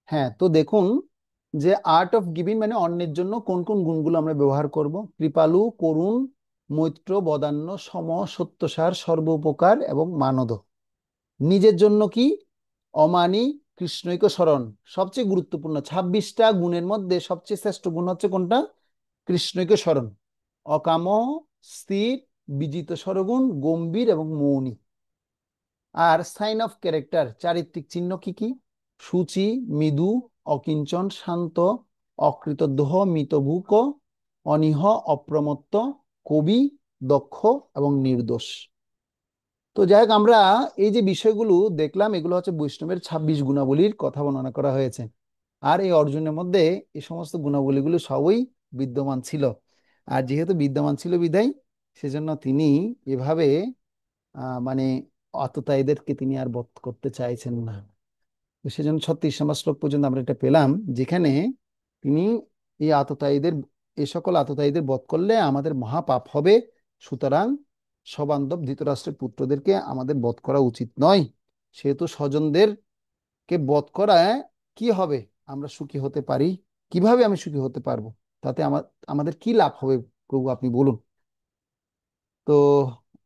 হ্যাঁ, তো দেখুন যে আর্ট অফ গিভিং মানে অন্যের জন্য কোন কোন গুণগুলো আমরা ব্যবহার করব। কৃপালু, করুণ, মৈত্র, বদান্য, সম, সত্যসার, সর্বোপকার এবং মানদ। নিজের জন্য কি? অমানি, কৃষ্ণৈক শরণ। সবচেয়ে গুরুত্বপূর্ণ 26টা গুণের মধ্যে সবচেয়ে শ্রেষ্ঠ গুণ হচ্ছে কোনটা? কৃষ্ণৈক শরণ। অকাম, স্থির, বিজিত সরগুণ, গম্ভীর এবং মৌনী। আর সাইন অফ ক্যারেক্টার, চারিত্রিক চিহ্ন কি কি? সূচি, মৃদু, অকিঞ্চন, শান্ত, অকৃতজ্ঞ, মিতভুক, অনীহ, অপ্রমত্ত, কবি, দক্ষ এবং নির্দোষ। তো যাই হোক, আমরা এই যে বিষয়গুলো দেখলাম, এগুলো হচ্ছে বৈষ্ণবের 26 গুণাবলীর কথা বর্ণনা করা হয়েছে। আর এই অর্জুনের মধ্যে এই সমস্ত গুণাবলীগুলো সবই বিদ্যমান ছিল। আর যেহেতু বিদ্যমান ছিল বিধায় সেজন্য তিনি এভাবে মানে আততায়ীদেরকে তিনি আর বধ করতে চাইছেন না। তো সেজন্য 36 নম্বর শ্লোক পর্যন্ত আমরা এটা পেলাম, যেখানে তিনি এই আততায়ীদের, এই সকল আততায়ীদের বধ করলে আমাদের মহাপাপ হবে। সুতরাং সবান্ধব ধৃতরাষ্ট্রের পুত্রদেরকে আমাদের বধ করা উচিত নয়। সেহেতু স্বজনদেরকে বধ করায় কি হবে? আমরা সুখী হতে পারি। কিভাবে আমি সুখী হতে পারবো? তাতে আমাদের কি লাভ হবে প্রভু, আপনি বলুন। তো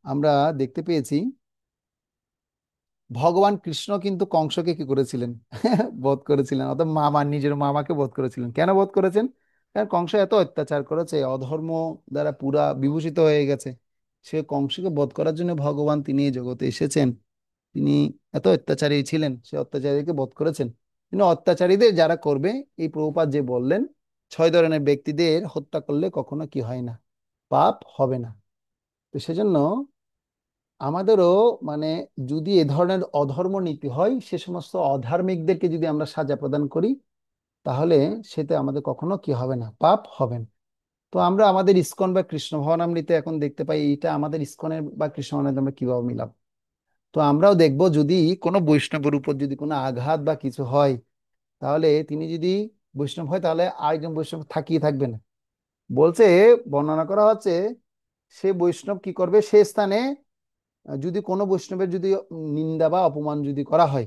আমরা দেখতে পেয়েছি ভগবান কৃষ্ণ কিন্তু কংসকে কি করেছিলেন? বধ করেছিলেন, অর্থাৎ নিজের মামাকে বধ করেছিলেন। কেন বধ করেছেন? কারণ কংস এত অত্যাচার করেছে, অধর্ম দ্বারা পুরা বিভূষিত হয়ে গেছে। সে কংসকে বধ করার জন্য ভগবান তিনি এই জগতে এসেছেন। তিনি এত অত্যাচারী ছিলেন, সে অত্যাচারীকে বধ করেছেন। কিন্তু অত্যাচারীদের যারা করবে, এই প্রভুপাদ যে বললেন, 6 ধরনের ব্যক্তিদের হত্যা করলে কখনো কি হয় না? পাপ হবে না। তো সেজন্য আমাদেরও মানে যদি এ ধরনের অধর্ম নীতি হয়, সে সমস্ত অধার্মিকদেরকে যদি আমরা সাজা প্রদান করি, তাহলে সেটা আমাদের কখনো কি হবে না? পাপ হবে না। তো আমরা আমাদের ইসকন বা কৃষ্ণ ভবনামৃতে এখন দেখতে পাই, এটা আমাদের ইসকনের বা কৃষ্ণ ভবনামৃতে আমরা কিভাবে মিলাব। তো আমরাও দেখব, যদি কোনো বৈষ্ণবের উপর যদি কোনো আঘাত বা কিছু হয়, তাহলে তিনি যদি বৈষ্ণব হয়, তাহলে আরেকজন বৈষ্ণব থাকিয়ে থাকবে না। বলছে, বর্ণনা করা হচ্ছে, সে বৈষ্ণব কি করবে? সে স্থানে যদি কোনো বৈষ্ণবের যদি নিন্দা বা অপমান যদি করা হয়,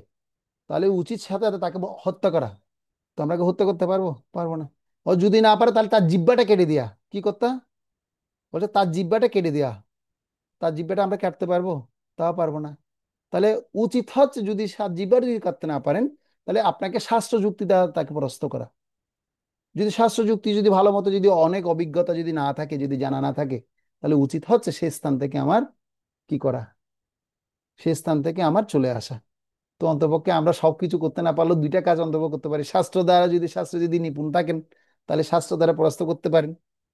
তাহলে উচিত সাথে সাথে তাকে হত্যা করা। তো আমরা কি হত্যা করতে পারবো? পারবো না। ও যদি না পারে, তাহলে তার জিহ্বাটা কেটে দিয়া কি করতে? বলছে তার জিহ্বাটা কেটে দেয়া। তার জিহ্বাটা আমরা কাটতে পারবো? তাও পারবো না। তাহলে উচিত হচ্ছে, যদি জিহ্বাটা যদি কাটতে না পারেন, তাহলে আপনাকে শাস্ত্র যুক্তি দ্বারা তাকে পরাস্ত করা। যদি শাস্ত্র যুক্তি যদি ভালো মতো, যদি অনেক অভিজ্ঞতা যদি না থাকে, যদি জানা না থাকে, তাহলে উচিত হচ্ছে সে স্থান থেকে আমার কি করা? সে স্থান থেকে আমার চলে আসা। তো অন্তপক্ষে আমরা সবকিছু করতে না পারলেও দুইটা কাজ অন্তত করতে পারি। শাস্ত্র দ্বারা যদি, শাস্ত্রে যদি নিপুণ থাকেন, তাহলে শাস্ত্র দ্বারা পরাস্ত করতে পারেন।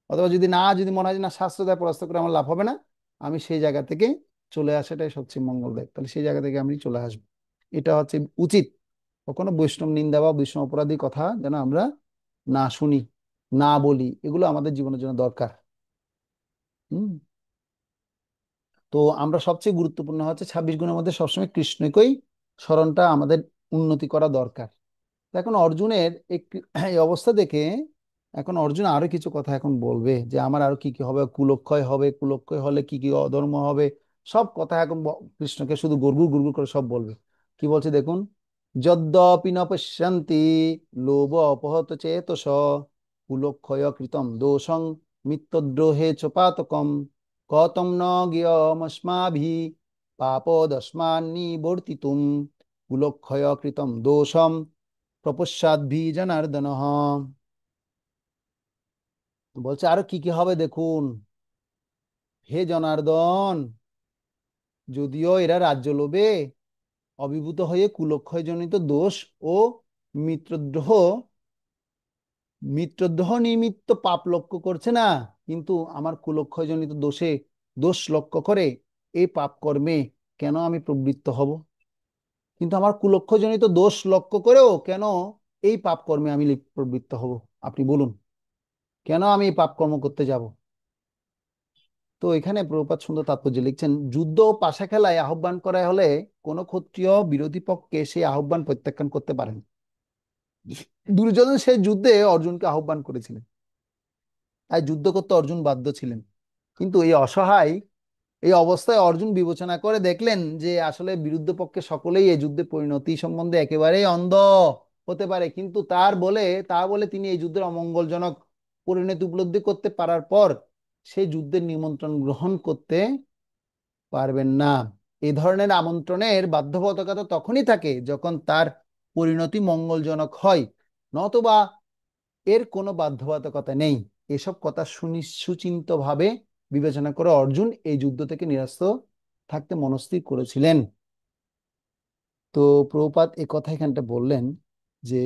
অথবা যদি না, যদি মনে হয় যে না, শাস্ত্র দ্বারা পরাস্ত করে আমার লাভ হবে না, আমি সেই জায়গা থেকে চলে আসাটাই সবচেয়ে মঙ্গলদায়ক। তাহলে সেই জায়গা থেকে আমি চলে আসবো, এটা হচ্ছে উচিত। কখনো বৈষ্ণব নিন্দা বা বৈষ্ণব অপরাধী কথা যেন আমরা না শুনি, না বলি। এগুলো আমাদের জীবনের জন্য দরকার। হুম। তো আমরা সবচেয়ে গুরুত্বপূর্ণ হচ্ছে 26 গুণের মধ্যে সবসময় কৃষ্ণকেই স্মরণটা আমাদের উন্নতি করা দরকার। তো এখন অর্জুনের এই অবস্থা দেখে, এখন অর্জুন আরো কিছু কথা এখন বলবে, যে আমার আরো কি কি হবে, কুলক্ষয় হবে, কুলক্ষয় হলে কি কি অধর্ম হবে, সব কথা এখন কৃষ্ণকে শুধু গুড়গুড় গুড়গুড় করে সব বলবে। কি বলছে দেখুন, যদ্যপি ন পশ্যন্তি লোভ অপহত চেতস কুলক্ষয় কৃতম দোষং মিত্তদ্রোহে চ পাতকম কতম ন জ্ঞেয়মস্মাভি পাপদস্মান্নিবর্তিতুম কুলক্ষয় কৃতম দোষম প্রপশ্চাদ্ভি জনার্দন। বলছে আরো কি কি হবে দেখুন, হে জনার্দন। যদিও এরা রাজ্য লোভে অভিভূত হয়ে কুলক্ষয় জনিত দোষ ও মিত্রদ্রোহ মিত্রদ্রোহ নিমিত্ত পাপ লক্ষ্য করছে না, কিন্তু আমার কুলক্ষয় জনিত দোষ লক্ষ্য করে এই পাপ কর্মে কেন আমি প্রবৃত্ত হব? কিন্তু আমার কুলক্ষয় জনিত দোষ লক্ষ্য করেও কেন এই পাপ কর্মে আমি প্রবৃত্ত হব? আপনি বলুন, কেন আমি এই পাপ কর্ম করতে যাব? তো এখানে প্রভুপাদ সুন্দর তাৎপর্য লিখছেন, যুদ্ধ ও পাশা খেলায় আহ্বান করা হলে কোন ক্ষত্রিয় বিরোধী পক্ষে সেই আহ্বান প্রত্যাখ্যান করতে পারেন। দুর্যোধন সেই যুদ্ধে অর্জুনকে আহ্বান করেছিলেন, তাই যুদ্ধ করতে অর্জুন বাধ্য ছিলেন। কিন্তু এই অসহায় এই অবস্থায় অর্জুন বিবেচনা করে দেখলেন যে আসলে বিরুদ্ধ পক্ষে সকলেই এই যুদ্ধে পরিণতি সম্বন্ধে একেবারেই অন্ধ। হতে পারে, কিন্তু তা বলে তিনি এই যুদ্ধের অমঙ্গলজনক পরিণতি উপলব্ধি করতে পারার পর সেই যুদ্ধের নিমন্ত্রণ গ্রহণ করতে পারবেন না। এই ধরনের আমন্ত্রণের বাধ্যবাধকতা তখনই থাকে যখন তার পরিণতি মঙ্গলজনক হয়, নতবা এর কোনো বাধ্যবাধকতা নেই। এসব কথা সুচিন্তিতভাবে বিবেচনা করে অর্জুন এই যুদ্ধ থেকে নিরস্ত থাকতে মনস্থির করেছিলেন। তো প্রভুপাদ এ কথা এখানটা বললেন যে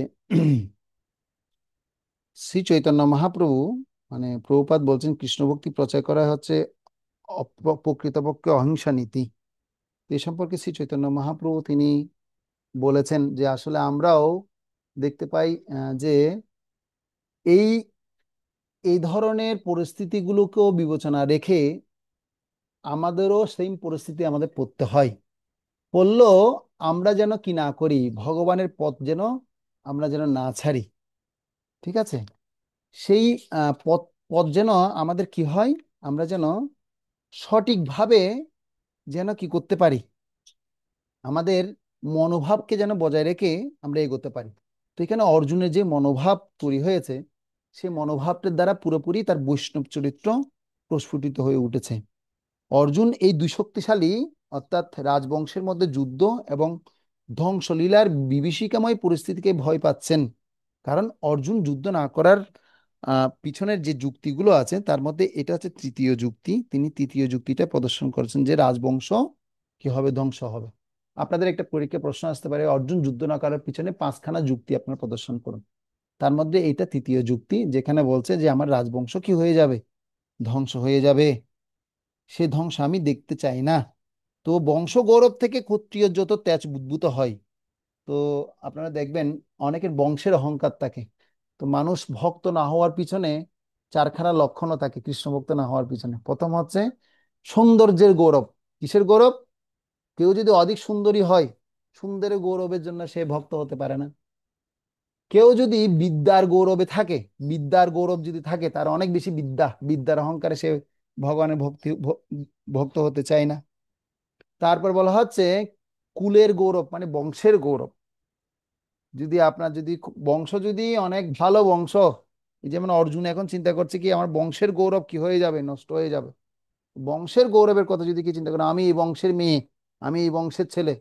শ্রী চৈতন্য মহাপ্রভু, মানে প্রভুপাদ বলছেন কৃষ্ণ ভক্তি প্রচার করা হচ্ছে প্রকৃতপক্ষে অহিংসা নীতি। এ সম্পর্কে শ্রী চৈতন্য মহাপ্রভু তিনি বলেছেন যে আসলে আমরাও দেখতে পাই যে এই এই ধরনের পরিস্থিতিগুলোকেও বিবেচনা রেখে আমাদেরও সেম পরিস্থিতি আমাদের পড়তে হয়। পড়লেও আমরা যেন কি না করি, ভগবানের পথ যেন আমরা যেন না ছাড়ি। ঠিক আছে? সেই পথ পথ যেন আমাদের কি হয়, আমরা যেন সঠিকভাবে যেন কি করতে পারি, আমাদের মনোভাবকে যেন বজায় রেখে আমরা এগোতে পারি। তো এখানে অর্জুনের যে মনোভাব তৈরি হয়েছে, সেই মনোভাবটার দ্বারা পুরোপুরি তার বৈষ্ণব চরিত্র প্রস্ফুটিত হয়ে উঠেছে। অর্জুন এই দুই শক্তিশালী, অর্থাৎ রাজবংশের মধ্যে যুদ্ধ এবং ধ্বংসলীলার বিভীষিকাময় পরিস্থিতিকে ভয় পাচ্ছেন। কারণ অর্জুন যুদ্ধ না করার পিছনের যে যুক্তিগুলো আছে তার মধ্যে এটা হচ্ছে তৃতীয় যুক্তি। তিনি তৃতীয় যুক্তিটা প্রদর্শন করেছেন যে রাজবংশ কি হবে, ধ্বংস হবে। আপনাদের একটা পরীক্ষা প্রশ্ন আসতে পারে, অর্জুন যুদ্ধ না করার পিছনে পাঁচখানা যুক্তি আপনারা প্রদর্শন করুন। তার মধ্যে এটা তৃতীয় যুক্তি, যেখানে বলছে যে আমার রাজবংশ কি হয়ে যাবে, ধ্বংস হয়ে যাবে। সে ধ্বংস আমি দেখতে চাই না। তো বংশ গৌরব থেকে ক্ষত্রিয় যত তেজ উদ্ভূত হয়। তো আপনারা দেখবেন অনেকের বংশের অহংকার থাকে। তো মানুষ ভক্ত না হওয়ার পিছনে চারখানা লক্ষণও থাকে কৃষ্ণ ভক্ত না হওয়ার পিছনে। প্রথম হচ্ছে সৌন্দর্যের গৌরব। কিসের গৌরব? কেউ যদি অধিক সুন্দরী হয়, সুন্দরের গৌরবের জন্য সে ভক্ত হতে পারে না। কেউ যদি বিদ্যার গৌরবে থাকে, বিদ্যার গৌরব যদি থাকে, তার অনেক বেশি বিদ্যার অহংকারে সে ভগবানের ভক্ত হতে চায় না। তারপর বলা হচ্ছে কুলের গৌরব, মানে বংশের গৌরব। যদি আপনার যদি বংশ যদি অনেক ভালো বংশ, এই যেমন অর্জুন এখন চিন্তা করছে কি আমার বংশের গৌরব কি হয়ে যাবে, নষ্ট হয়ে যাবে। বংশের গৌরবের কথা যদি কি চিন্তা করেন, আমি এই বংশের মেয়ে, আমি এই বংশের ছেলে,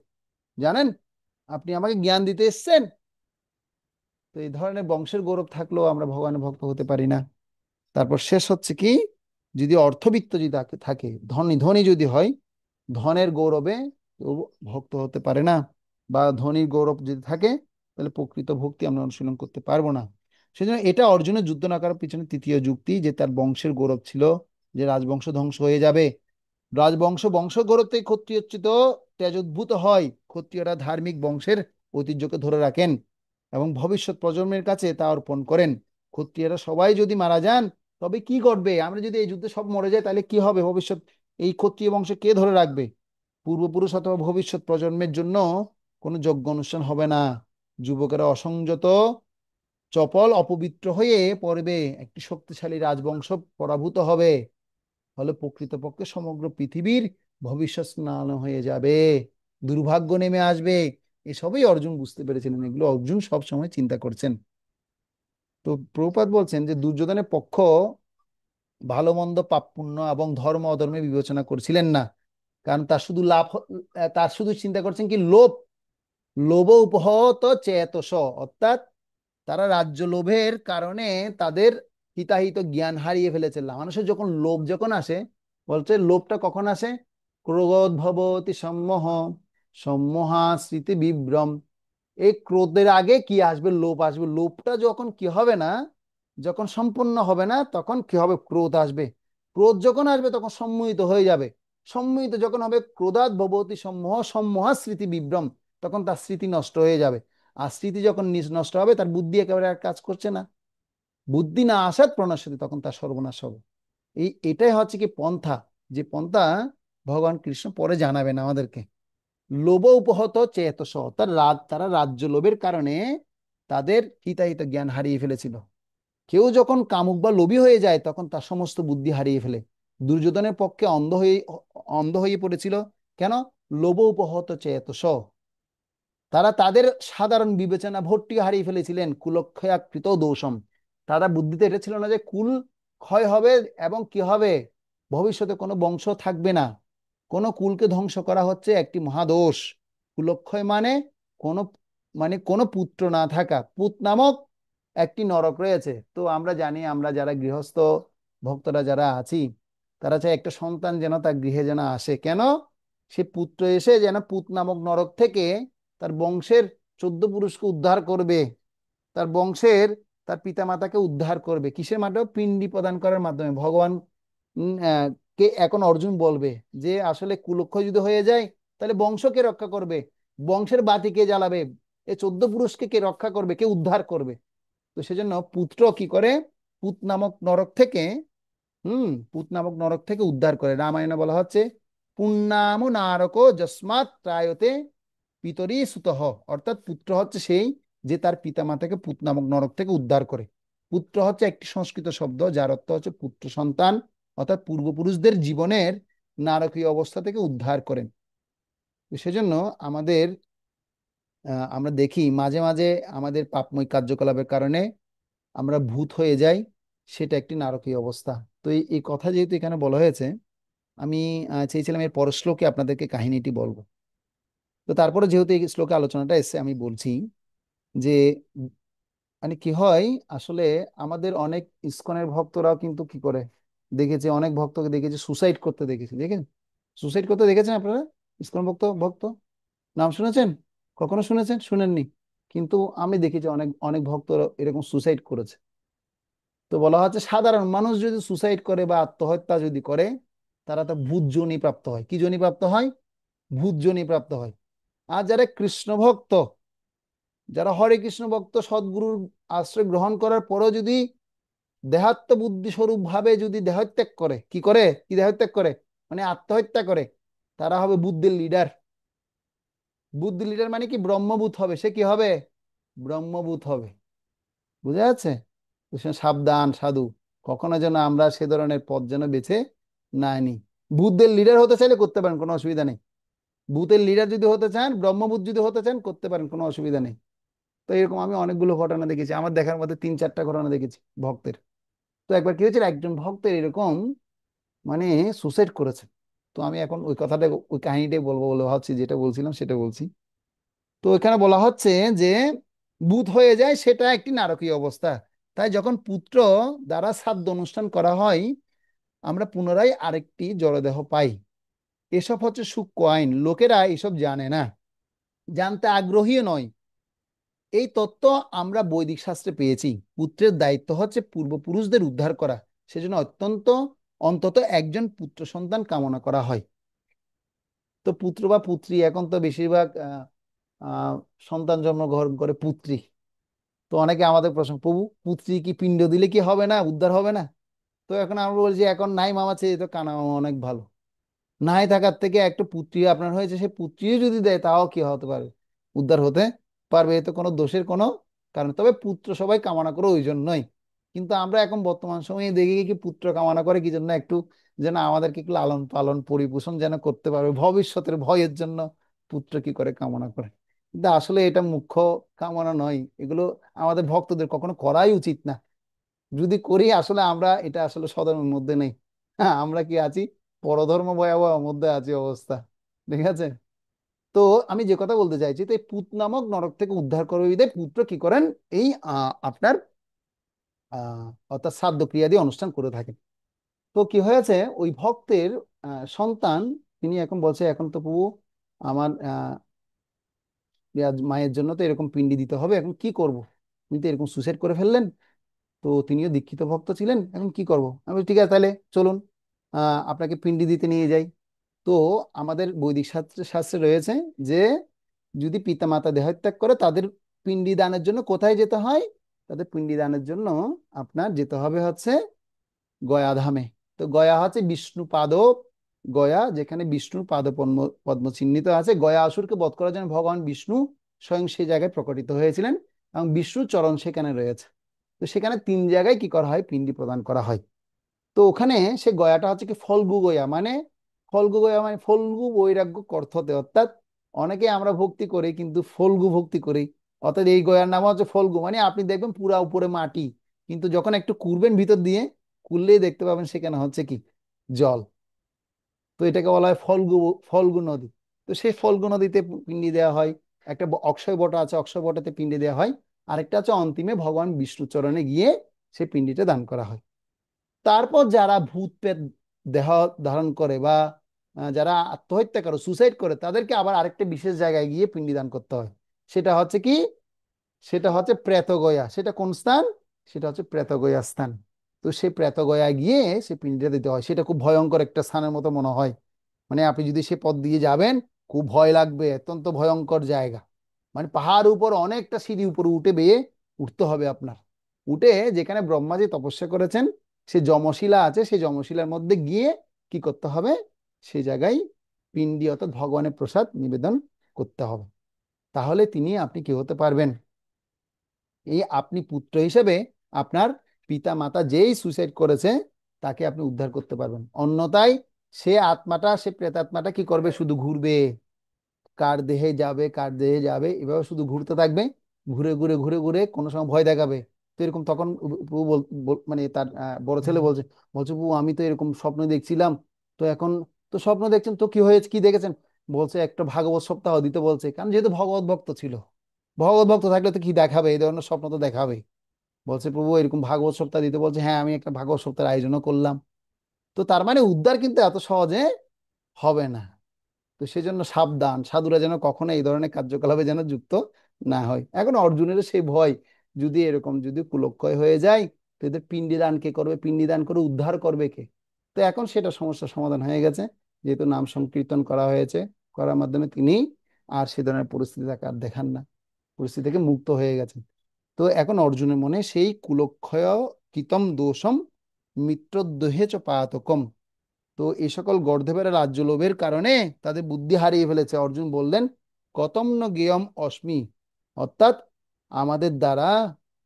জানেন, আপনি আমাকে জ্ঞান দিতে এসছেন। তো এই ধরনের বংশের গৌরব থাকলেও আমরা ভগবানের ভক্ত হতে পারি না। তারপর শেষ হচ্ছে কি, যদি অর্থবিত্ত যদি থাকে, ধনী ধনী যদি হয়, ধনের গৌরবে কেউ ভক্ত হতে পারে না। বা ধনীর গৌরব যদি থাকে, তাহলে প্রকৃত ভক্তি আমরা অনুশীলন করতে পারবো না। সেজন্য এটা অর্জুনের যুদ্ধ না করার পিছনে তৃতীয় যুক্তি, যে তার বংশের গৌরব ছিল, যে রাজবংশ ধ্বংস হয়ে যাবে। বংশ গৌরব থেকে ক্ষত্রিয়োচ্যুত তেজোদ্ভূত হয়। ক্ষত্রিয়রা ধার্মিক বংশের ঐতিহ্যকে ধরে রাখেন এবং ভবিষ্যৎ প্রজন্মের কাছে তা অর্পণ করেন। ক্ষত্রিয়রা সবাই যদি মারা যান, তবে কি ঘটবে? আমরা যদি এই যুদ্ধে সব মরে যাই, তাহলে কি হবে ভবিষ্যৎ? এই ক্ষত্রিয় বংশ কে ধরে রাখবে? পূর্বপুরুষ অথবা ভবিষ্যৎ প্রজন্মের জন্য কোনো যজ্ঞ অনুষ্ঠান হবে না। যুবকেরা অসংযত চপল অপবিত্র হয়ে পড়বে, একটি শক্তিশালী রাজবংশ পরাভূত হবে। ফলে প্রকৃতপক্ষে সমগ্র পৃথিবীর ভবিষ্যৎ স্নান হয়ে যাবে, দুর্ভাগ্য নেমে আসবে। এসবই অর্জুন বুঝতে পেরেছিলেন, এগুলো অর্জুন সব সময় চিন্তা করছেন। তো প্রভুপাদ বলছেন যে দুর্যোধনের পক্ষ ভালো মন্দ পাপ পুণ্য এবং ধর্ম অধর্মে বিবেচনা করছিলেন না। কারণ তার শুধু চিন্তা করছেন কি লোভ, লোভ উপহত চেতস, অর্থাৎ তারা রাজ্য লোভের কারণে তাদের হিতাহিত জ্ঞান হারিয়ে ফেলেছে। মানুষের যখন লোভ যখন আসে, বলছে লোভটা কখন আসে? ক্রোধ ভবতি সম্মোহ, সম্মোহা স্মৃতি বিভ্রম। এই ক্রোধের আগে কি আসবে? লোভ আসবে। লোভটা যখন কি হবে না, যখন সম্পূর্ণ হবে না, তখন কি হবে? ক্রোধ আসবে। ক্রোধ যখন আসবে তখন সম্মোহিত হয়ে যাবে। সম্মোহিত যখন হবে, ক্রোধাৎ ভবতি সম্মোহ, সম্মোহা স্মৃতি বিভ্রম, তখন তার স্মৃতি নষ্ট হয়ে যাবে। আর স্মৃতি যখন নষ্ট হবে, তার বুদ্ধি একেবারে আর কাজ করছে না। বুদ্ধি না আসাত প্রণাশতি, তখন তার সর্বনাশ হবে। এটাই হচ্ছে কি পন্থা, যে পন্থা ভগবান কৃষ্ণ পরে জানাবেন আমাদেরকে। লোভ উপহত চেতস, তারা রাজ্য লোভের কারণে তাদের হিতাহিত জ্ঞান হারিয়ে ফেলেছিল। কেউ যখন কামুক বা লোভী হয়ে যায়, তখন তার সমস্ত বুদ্ধি হারিয়ে ফেলে। দুর্যোধনের পক্ষে অন্ধ হয়ে পড়েছিল। কেন? লোভ উপহত চেতস, তারা তাদের সাধারণ বিবেচনা ভর্তি হারিয়ে ফেলেছিলেন কুলক্ষয়াকৃত দোষম। তারা বুদ্ধিতে এটা ছিল না যে কুল ক্ষয় হবে এবং কি হবে, ভবিষ্যতে কোনো বংশ থাকবে না, কোনো কুলকে ধ্বংস করা হচ্ছে একটি মহাদোষ। কুলক্ষয় মানে কোনো, মানে কোনো পুত্র না থাকা, পুত নামক একটি নরক রয়েছে। তো আমরা জানি, আমরা যারা গৃহস্থ ভক্তরা যারা আছি, তারা চায় একটা সন্তান যেন তার গৃহে যেন আসে। কেন? সে পুত্র এসে যেন পুত নামক নরক থেকে তার বংশের 14 পুরুষকে উদ্ধার করবে, তার বংশের তার পিতামাতাকে উদ্ধার করবে। কিসের মাধ্যমে? পিণ্ডি প্রদান করার মাধ্যমে। ভগবান কে এখন অর্জুন বলবে যে আসলে কুলক্ষয় যদি হয়ে যায় তাহলে বংশকে রক্ষা করবে, বংশের বাতি কে জ্বালাবে, এই 14 পুরুষকে কে রক্ষা করবে, কে উদ্ধার করবে? তো সেজন্য পুত্র কি করে, পুত নামক নরক থেকে, পুত নামক নরক থেকে উদ্ধার করে। রামায়ণে বলা হচ্ছে পুণ্যাম নারকো যস্মাৎ ত্রায়তে পিতরি সুতঃ। অর্থাৎ পুত্র হচ্ছে সেই যে তার পিতা মাতাকে পুত নামক নরক থেকে উদ্ধার করে। পুত্র হচ্ছে একটি সংস্কৃত শব্দ যার অর্থ হচ্ছে পুত্র সন্তান, অর্থাৎ পূর্বপুরুষদের জীবনের নারকীয় অবস্থা থেকে উদ্ধার করেন। তো সেজন্য আমাদের আমরা দেখি মাঝে মাঝে আমাদের পাপময় কার্যকলাপের কারণে আমরা ভূত হয়ে যাই, সেটা একটি নারকীয় অবস্থা। তো এই কথা যেহেতু এখানে বলা হয়েছে, আমি চেয়েছিলাম এর পরের শ্লোকে আপনাদেরকে কাহিনীটি বলবো। তো তারপরে যেহেতু এই শ্লোকে আলোচনাটা এসেছে, আমি বলছি যে মানে কি হয় আসলে, আমাদের অনেক ইসকনের ভক্তরাও কিন্তু কি করে, দেখেছি অনেক ভক্তকে দেখেছি সুসাইড করতে দেখেছি। দেখেন, সুসাইড করতে দেখেছেন আপনারা? ইসকন ভক্ত ভক্ত নাম শুনেছেন? কখনো শুনেছেন? শুনেননি? কিন্তু আমি দেখেছি অনেক অনেক ভক্ত এরকম সুসাইড করেছে। তো বলা হচ্ছে সাধারণ মানুষ যদি সুসাইড করে বা আত্মহত্যা যদি করে, তারা তো ভূত যোনি প্রাপ্ত হয়। কি যোনি প্রাপ্ত হয়? ভূত যোনি প্রাপ্ত হয়। আর যারা কৃষ্ণ ভক্ত, যারা হরে কৃষ্ণ ভক্ত, সদ্গুরুর আশ্রয় গ্রহণ করার পরেও যদি দেহাত্ম বুদ্ধি স্বরূপ ভাবে যদি দেহত্যাগ করে, কি করে, কি দেহত্যাগ করে, মানে আত্মহত্যা করে, তারা হবে বুদ্ধির লিডার। বুদ্ধির লিডার মানে কি? ব্রহ্মভূত হবে। সে কি হবে? ব্রহ্মভূত হবে। বুঝা যাচ্ছে? তো সে সাবধান সাধু, কখনো যেন আমরা সে ধরনের পথ যেন বেছে না নিই। বুদ্ধের লিডার হতে চাইলে করতে পারেন, কোনো অসুবিধা নেই। ভূতের লিডার যদি হতে চান, ব্রহ্মভূত যদি হতে চান, করতে পারেন, কোনো অসুবিধা নেই। তো এরকম আমি অনেকগুলো ঘটনা দেখেছি, আমার দেখার মধ্যে 3-4টা ঘটনা দেখেছি ভক্তের। তো একবার কি হয়েছিল, একজন ভক্তের এরকম মানে সুসাইড করেছে। তো আমি এখন ওই কথাটা, ওই কাহিনীটাই বলবো বলে ভাবছি, যেটা বলছিলাম সেটা বলছি। তো এখানে বলা হচ্ছে যে ভূত হয়ে যায়, সেটা একটি নারকীয় অবস্থা। তাই যখন পুত্র দ্বারা শ্রাদ্ধ অনুষ্ঠান করা হয়, আমরা পুনরায় আরেকটি জড়দেহ পাই। এসব হচ্ছে সূক্ষ্ম আইন, লোকেরা এসব জানে না, জানতে আগ্রহীও নয়। এই তত্ত্ব আমরা বৈদিক শাস্ত্রে পেয়েছি। পুত্রের দায়িত্ব হচ্ছে পূর্বপুরুষদের উদ্ধার করা। সেজন্য অন্তত একজন পুত্র সন্তান কামনা করা হয়। তো পুত্র বা পুত্রী, এখন তো বেশিরভাগ আহ সন্তান জন্মগ্রহণ করে পুত্রী। তো অনেকে আমাদের প্রশ্ন, প্রভু পুত্রী কি পিণ্ড দিলে কি হবে না, উদ্ধার হবে না? তো এখন আমরা বলছি এখন নাই মামা, চেয়ে তো কানা মামা অনেক ভালো। নাই থাকার থেকে একটা পুত্রী আপনার হয়েছে, সে পুত্রীও যদি দেয় তাও কি হতে পারে, উদ্ধার হতে পারবে। এ তো কোনো দোষের কোনো কারণ। তবে পুত্র সবাই কামনা করে ওই জন্যই। কিন্তু আমরা এখন বর্তমান সময়ে দেখি কি পুত্র কামনা করে কি জন্য, একটু যেন আমাদেরকে একটু লালন পালন পরিপোষণ যেন করতে পারবে, ভবিষ্যতের ভয়ের জন্য পুত্র কি করে কামনা করে। কিন্তু আসলে এটা মুখ্য কামনা নয়, এগুলো আমাদের ভক্তদের কখনো করাই উচিত না। যদি করি আসলে আমরা এটা আসলে সদমের মধ্যে নেই। হ্যাঁ, আমরা কি আছি, পরধর্ম ভয়াবহ মধ্যে আছি অবস্থা। ঠিক আছে? তো আমি যে কথা বলতে চাইছি, তো এই পুত নামক নরক থেকে উদ্ধার করবে বিধায় পুত্র কি করেন, এই আপনার অর্থাৎ শ্রাদ্ধ ক্রিয়া দিয়ে অনুষ্ঠান করে থাকেন। তো কি হয়েছে, ওই ভক্তের সন্তান, তিনি এখন বলছে এখন তো প্রভু আমার মায়ের জন্য তো এরকম পিণ্ডি দিতে হবে, এখন কি করব? উনি তো এরকম সুসাইড করে ফেললেন। তো তিনিও দীক্ষিত ভক্ত ছিলেন, এখন কি করব? আমি বলি, ঠিক আছে তাহলে চলুন আপনাকে পিণ্ডি দিতে নিয়ে যাই। তো আমাদের বৈদিক শাস্ত্রে শাস্ত্রে রয়েছে যে যদি পিতামাতা দেহত্যাগ করে, তাদের পিণ্ডি দানের জন্য কোথায় যেতে হয়? তাদের পিণ্ডি দানের জন্য আপনার যেতে হবে হচ্ছে গয়া ধামে। তো গয়া হচ্ছে বিষ্ণু পাদ, গয়া যেখানে বিষ্ণুর পাদ পদ্ম পদ্ম চিহ্নিত আছে। গয়া আসুরকে বধ করার জন্য ভগবান বিষ্ণু স্বয়ং সেই জায়গায় প্রকটিত হয়েছিলেন, এবং বিষ্ণুর চরণ সেখানে রয়েছে। তো সেখানে 3 জায়গায় কি করা হয়, পিণ্ডি প্রদান করা হয়। তো ওখানে সে গয়াটা হচ্ছে কি ফল্গু গয়া, মানে ফল্গু গয়া মানে ফল্গু বৈরাগ্য কর্থতে, অর্থাৎ অনেকে আমরা ভক্তি করি কিন্তু ফল্গু ভক্তি করি। অর্থাৎ এই গয়ার নাম হচ্ছে ফল্গু, মানে আপনি দেখবেন পুরা উপরে মাটি, কিন্তু যখন একটু কুরবেন ভিতর দিয়ে, কুললেই দেখতে পাবেন সেখানে হচ্ছে কি জল। তো এটাকে বলা হয় ফল্গু, ফল্গু নদী। তো সেই ফল্গু নদীতে পিণ্ডি দেওয়া হয়। একটা অক্ষয় বট আছে, অক্ষয় বটাতে পিণ্ডি দেওয়া হয়। আরেকটা হচ্ছে অন্তিমে ভগবান বিষ্ণু চরণে গিয়ে সেই পিণ্ডিটা দান করা হয়। তারপর যারা ভূত প্রেত দেহ ধারণ করে বা যারা আত্মহত্যা করে, সুসাইড করে, তাদেরকে আবার আরেকটা বিশেষ জায়গায় গিয়ে পিণ্ডি দান করতে হয়। সেটা হচ্ছে কি, সেটা হচ্ছে প্রেতগয়া। সেটা কোন স্থান? সেটা হচ্ছে প্রেতগয়া স্থান। তো সেই প্রেতগয়া গিয়ে সে পিণ্ডটা দিতে হয়। সেটা খুব ভয়ঙ্কর একটা স্থানের মতো মনে হয়, মানে আপনি যদি সে পথ দিয়ে যাবেন খুব ভয় লাগবে, অত্যন্ত ভয়ঙ্কর জায়গা। মানে পাহাড় উপর অনেকটা সিঁড়ি উপরে উঠে বেয়ে উঠতে হবে আপনার। উঠে যেখানে ব্রহ্মাজি তপস্যা করেছেন, সে যমশিলা আছে, সেই যমশিলার মধ্যে গিয়ে কি করতে হবে, সেই জায়গায় পিণ্ডি অর্থাৎ ভগবানের প্রসাদ নিবেদন করতে হবে। তাহলে তিনি আপনি কি হতে পারবেন, এই আপনি পুত্র হিসেবে আপনার পিতা মাতা যেই সুইসাইড করেছে তাকে আপনি উদ্ধার করতে পারবেন। অন্যথায় সে আত্মাটা, সে প্রেতাত্মাটা কি করবে, শুধু ঘুরবে, কার দেহে যাবে কার দেহে যাবে, এভাবে শুধু ঘুরতে থাকবে। ঘুরে ঘুরে ঘুরে ঘুরে কোনো সময় ভয় দেখাবে। তো এরকম তখন প্রভু মানে তার বড় ছেলে বলছে, বলছে প্রভু আমি তো এরকম স্বপ্ন দেখছিলাম। তো এখন, তো স্বপ্ন দেখছেন তো কি হয়েছে, কি দেখেছেন? বলছে একটা ভাগবত সপ্তাহ দিতে বলছে, কারণ যেহেতু ভগবত ভক্ত ছিল। ভগবত ভক্ত থাকলে তো কি দেখাবে, এই ধরনের স্বপ্ন তো দেখাবে। বলছে প্রভু এরকম ভাগবত সপ্তাহ দিতে বলছে, হ্যাঁ আমি একটা ভাগবত সপ্তাহের আয়োজনও করলাম। তো তার মানে উদ্ধার কিন্তু এত সহজে হবে না। তো সেজন্য সাবধান, সাধুরা যেন কখনো এই ধরনের কার্যকলাপে যেন যুক্ত না হয়। এখন অর্জুনের সেই ভয়, যদি এরকম যদি কুলক্ষয় হয়ে যায়, তো এদের পিণ্ডি দান কে করবে, পিণ্ডি দান করে উদ্ধার করবে কে? তো এখন সেটা সমস্যার সমাধান হয়ে গেছে, যেহেতু নাম সংকীর্তন করা হয়েছে, করার মাধ্যমে তিনি আর সে ধরনের পরিস্থিতি তাকে আর দেখান না, পরিস্থিতি থেকে মুক্ত হয়ে গেছেন। তো এখন অর্জুনের মনে সেই কুলক্ষয় কিতম দোষম মিত্রদ্রোহে চ পাতকম। তো এই সকল গর্ধবের রাজ্য লোভের কারণে তাদের বুদ্ধি হারিয়ে ফেলেছে। অর্জুন বললেন কতম ন জ্ঞেয়ম অস্মি, অর্থাৎ আমাদের দ্বারা,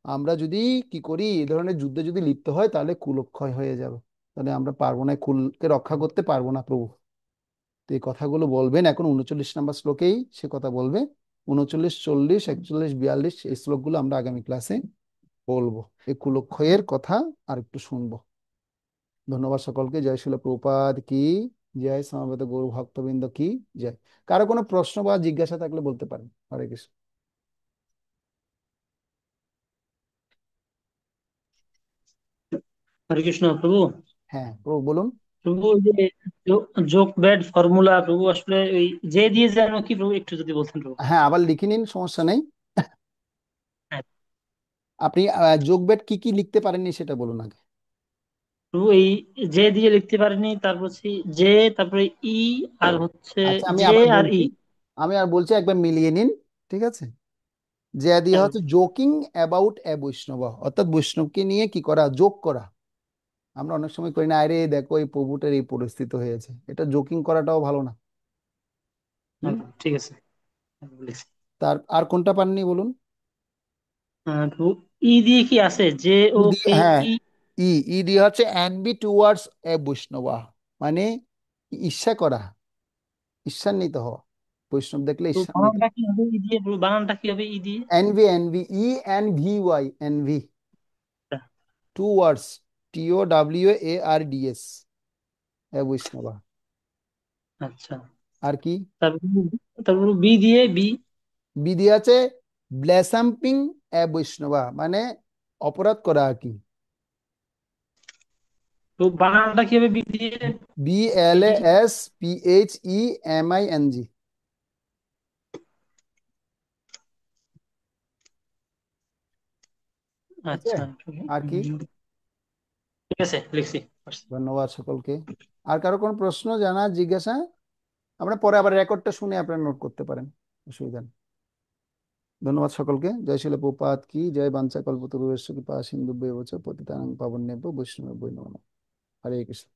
আমরা যদি কি করি, এই ধরনের যুদ্ধে যদি লিপ্ত হয় তাহলে কুলক্ষয় হয়ে যাবে, তাহলে আমরা পারবো না, কুলকে রক্ষা করতে পারবো না প্রভু। তো এই কথাগুলো বলবেন এখন 39 নম্বর শ্লোকেই সে কথা বলবে। 39, 40, 41, 42 এই শ্লোকগুলো আমরা আগামী ক্লাসে বলবো। এই কুলক্ষয়ের কথা আর একটু শুনবো। ধন্যবাদ সকলকে। জয় শিল প্রভুপাদ কি জয়, সমবেত গৌর ভক্তবৃন্দ কি জয়। কারো কোনো প্রশ্ন বা জিজ্ঞাসা থাকলে বলতে পারেন। হরে কৃষ্ণ। হরে কৃষ্ণ প্রভু। হ্যাঁ প্রভু বলুন। প্রভু ওই যে যোগ ব্যাড ফর্মুলা প্রভু, আসলে ওই যে দিয়ে যেন কি প্রভু, একটু যদি বলতেন প্রভু। হ্যাঁ আবার লিখে নিন, সমস্যা নেই। হ্যাঁ আপনি যোগ বেড কি কি লিখতে পারেননি সেটা বলুন আগে। প্রভু, এই যে দিয়ে লিখতে পারিনি, তারপর হচ্ছে যে, তারপরে ই, আর হচ্ছে আচ্ছা আমি জে আবার আর বলছি, ই। আমি আর বলছি, একবার মিলিয়ে নিন। ঠিক আছে। যে দিয়ে হ্যাঁ হচ্ছে জোকিং অ্যাবাউট এ বৈষ্ণব, অর্থাৎ বৈষ্ণবকে নিয়ে কি করা, যোগ করা। আমরা অনেক সময় করি না, আরে দেখো এই প্রভুটার এই পরিস্থিতি হয়েছে, এটা জোকিং করাটাও ভালো না। হ্যাঁ, হুম। ঠিক আছে। হ্যাঁ, বলেছি। তার আর কোনটা পাননি বলুন। প্রভু, ই দিয়ে কি আছে, জে ও যদি কে হ্যাঁ, ই। ই, ইডি হচ্ছে অ্যান্ড বি টুয়ার্ডস এ বৈষ্ণবা, মানে ঈর্ষা করা, ঈর্ষান্বিত হওয়া। বৈষ্ণব দেখলে তো ঈর্ষান্বিত। বানানটা কি হবে ই দিয়ে প্রভু? বানানটা কি হবে ই দিয়ে? Envy, envy, E N V Y, envy, towards, TOWARDS, এ বৈষ্ণবা। আচ্ছা। আর কি? তারপর, তারপর বি দিয়ে বি। বিধি আছে ব্লেসাম্পিং এ বৈষ্ণবা, মানে অপরাধ করা আর কি। তো বানানটা কি হবে বি দিয়ে? বি। BLASPHEMING। ঠিক আছে। আচ্ছা। আর কি? ঠিক আছে, লিখছি। ধন্যবাদ সকলকে। আর কারো কোনো প্রশ্ন জানা জিজ্ঞাসা? আমরা পরে আবার রেকর্ডটা শুনে আপনারা নোট করতে পারেন, অসুবিধা নেই। ধন্যবাদ সকলকে। জয় শিল প্রপাত কি জয়। বাঞ্ছা কল্পতরুশ্চ কৃপা সিন্ধু ব্যবচ পতিতানাং পাবনেভ্যো বৈষ্ণবেভ্যো নমঃ। হরে কৃষ্ণ।